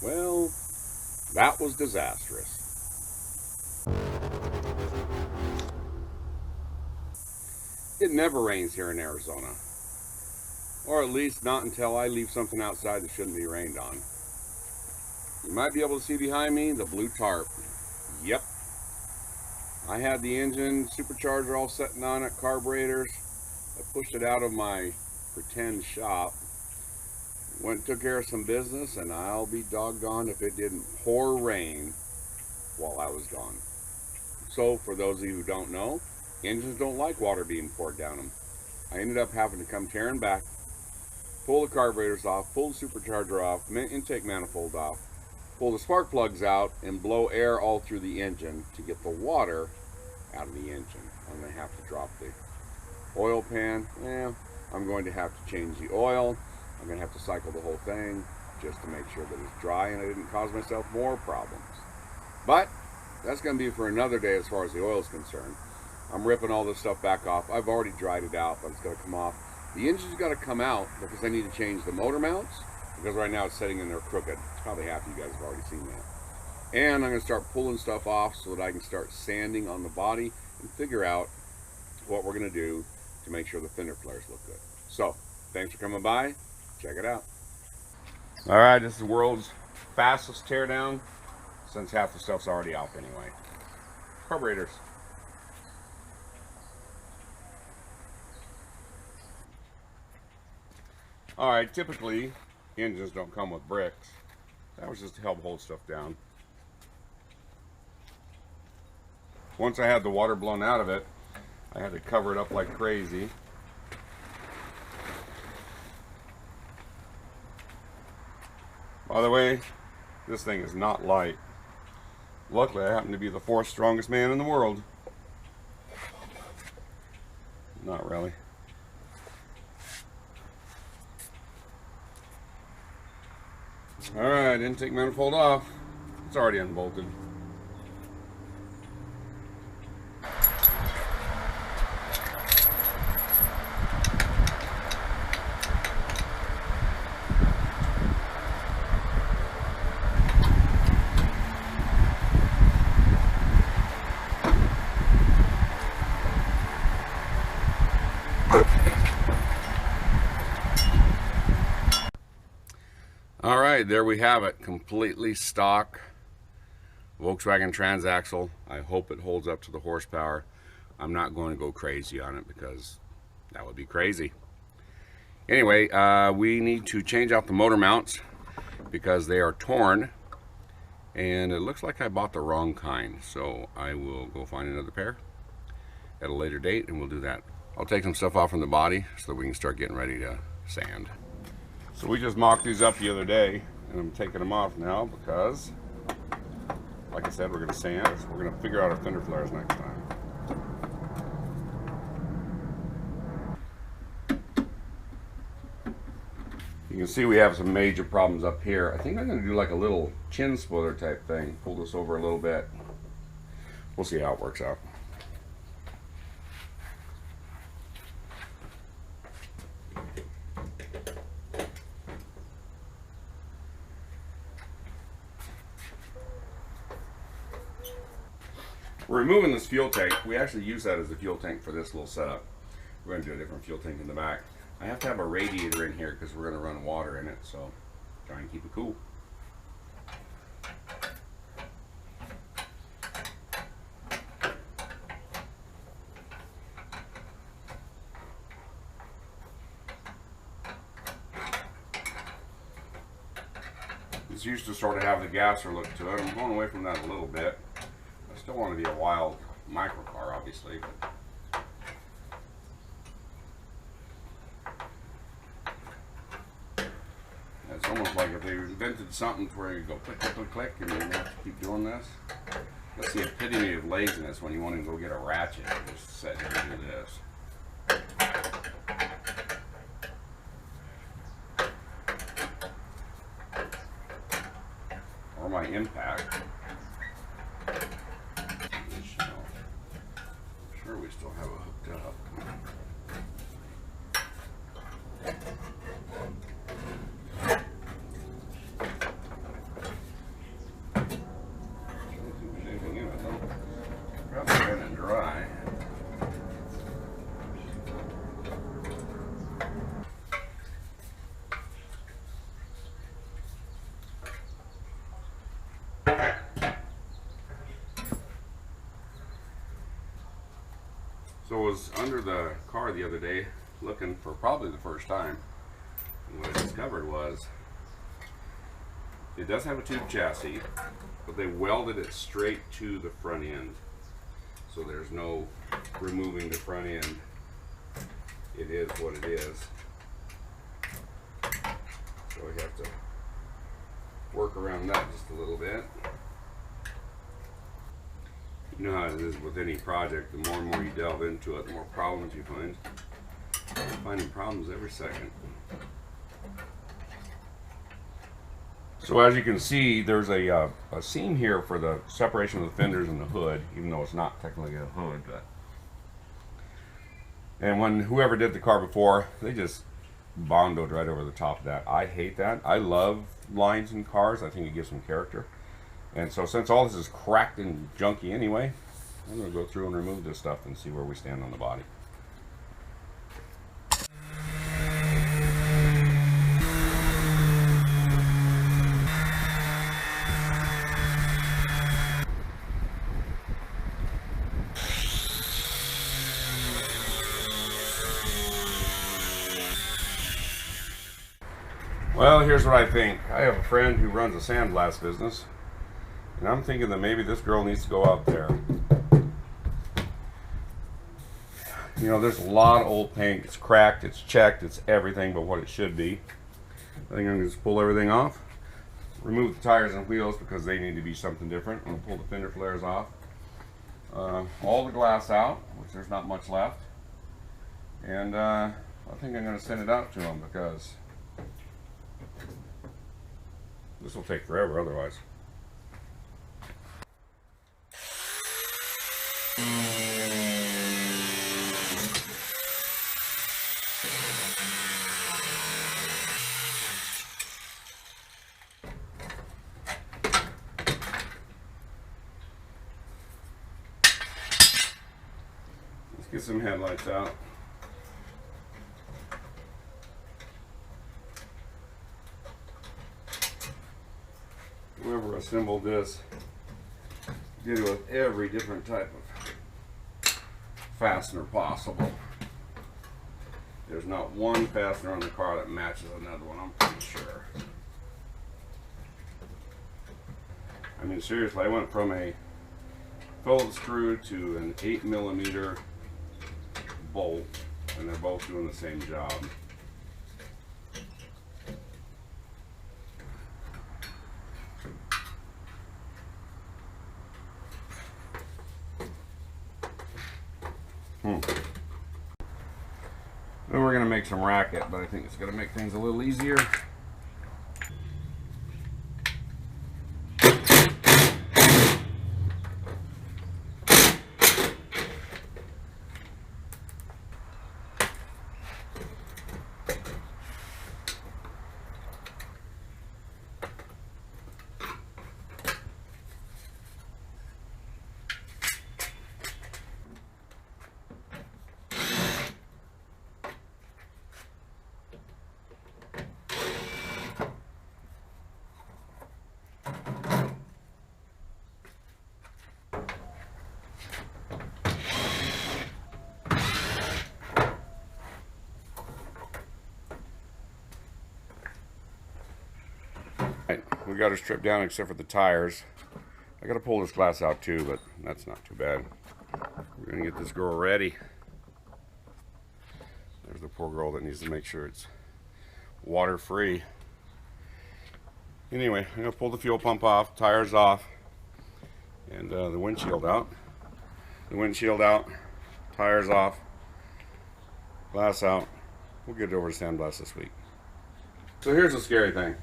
Well, that was disastrous. It never rains here in Arizona. Or at least not until I leave something outside that shouldn't be rained on. You might be able to see behind me the blue tarp. Yep. I had the engine supercharger all setting on it, carburetors. I pushed it out of my pretend shop. Went and took care of some business, and I'll be doggone if it didn't pour rain while I was gone. So, for those of you who don't know, engines don't like water being poured down them. I ended up having to come tearing back, pull the carburetors off, pull the supercharger off, intake manifold off, pull the spark plugs out, and blow air all through the engine to get the water out of the engine. I'm going to have to drop the oil pan. I'm going to have to change the oil. I'm going to have to cycle the whole thing just to make sure that it's dry and I didn't cause myself more problems. But that's going to be for another day as far as the oil is concerned. I'm ripping all this stuff back off. I've already dried it out, but it's got to come off. The engine's got to come out because I need to change the motor mounts, because right now it's sitting in there crooked. Probably half of you guys have already seen that. And I'm going to start pulling stuff off so that I can start sanding on the body and figure out what we're going to do to make sure the fender flares look good. So, thanks for coming by. Check it out. All right, this is the world's fastest teardown, since half the stuff's already off anyway. Carburetors. All right, typically engines don't come with bricks. That was just to help hold stuff down. Once I had the water blown out of it, I had to cover it up like crazy. By the way, this thing is not light. Luckily, I happen to be the fourth strongest man in the world. Not really. Alright, intake manifold off. It's already unbolted. All right, there we have it. Completely stock Volkswagen transaxle. I hope it holds up to the horsepower. I'm not going to go crazy on it because that would be crazy. Anyway, we need to change out the motor mounts because they are torn. And it looks like I bought the wrong kind. So I will go find another pair at a later date and we'll do that. I'll take some stuff off from the body so that we can start getting ready to sand. So we just mocked these up the other day, and I'm taking them off now because, like I said, we're going to sand. So we're going to figure out our fender flares next time. You can see we have some major problems up here. I think I'm going to do like a little chin splitter type thing. Pull this over a little bit. We'll see how it works out. We're removing this fuel tank. We actually use that as the fuel tank for this little setup. We're going to do a different fuel tank in the back. I have to have a radiator in here because we're going to run water in it, so try and keep it cool. This used to sort of have the gasser look to it. I'm going away from that a little bit. I still want to be a wild microcar, obviously, but it's almost like if they invented something where you go click, click, click, click, and you have to keep doing this. That's the epitome of laziness when you want to go get a ratchet and just sit here and do this. Or my impact. I'm sure we still have it hooked up. So I was under the car the other day looking for probably the first time, and what I discovered was it does have a tube chassis, but they welded it straight to the front end, so there's no removing the front end. It is what it is, so we have to work around that just a little bit. You know how it is with any project, the more and more you delve into it, the more problems you find. You're finding problems every second. So as you can see, there's a seam here for the separation of the fenders and the hood, even though it's not technically a hood. And when whoever did the car before, they just bondoed right over the top of that. I hate that. I love lines in cars. I think it gives them character. And so since all this is cracked and junky anyway, I'm going to go through and remove this stuff and see where we stand on the body. Well, here's what I think. I have a friend who runs a sandblast business, and I'm thinking that maybe this girl needs to go out there. You know, there's a lot of old paint. It's cracked, it's checked, it's everything but what it should be. I think I'm going to just pull everything off, remove the tires and wheels because they need to be something different. I'm going to pull the fender flares off, all the glass out, which there's not much left, and I think I'm going to send it out to them because this will take forever otherwise. Let's get some headlights out. Whoever assembled this did it with every different type of fastener possible. There's not one fastener on the car that matches another one, I'm pretty sure. I mean, seriously, I went from a Phillips screw to an 8mm bolt, and they're both doing the same job. Then we're going to make some racket, but I think it's going to make things a little easier. We got her stripped down except for the tires. I got to pull this glass out too, but that's not too bad. We're going to get this girl ready. There's the poor girl that needs to make sure it's water free. Anyway, I'm going to pull the fuel pump off, tires off, and the windshield out. The windshield out, tires off, glass out. We'll get it over to sandblast this week. So here's the scary thing.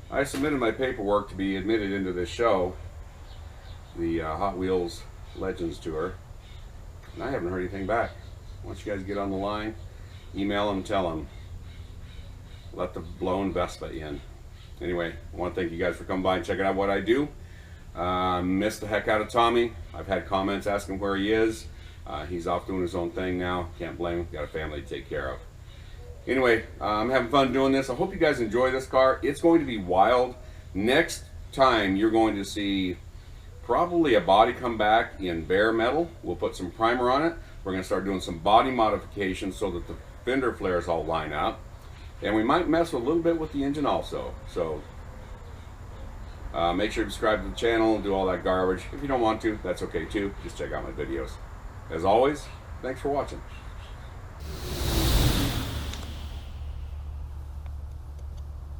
I submitted my paperwork to be admitted into this show, the Hot Wheels Legends Tour, and I haven't heard anything back. Once you guys get on the line, email them, tell them, let the blown Vespa in. Anyway, I want to thank you guys for coming by and checking out what I do. Missed the heck out of Tommy. I've had comments asking where he is. He's off doing his own thing now. Can't blame him. Got a family to take care of. Anyway, I'm having fun doing this. I hope you guys enjoy this car. It's going to be wild. Next time, you're going to see probably a body come back in bare metal. We'll put some primer on it. We're going to start doing some body modifications so that the fender flares all line up. And we might mess a little bit with the engine also. So make sure to subscribe to the channel and do all that garbage. If you don't want to, that's okay too. Just check out my videos. As always, thanks for watching.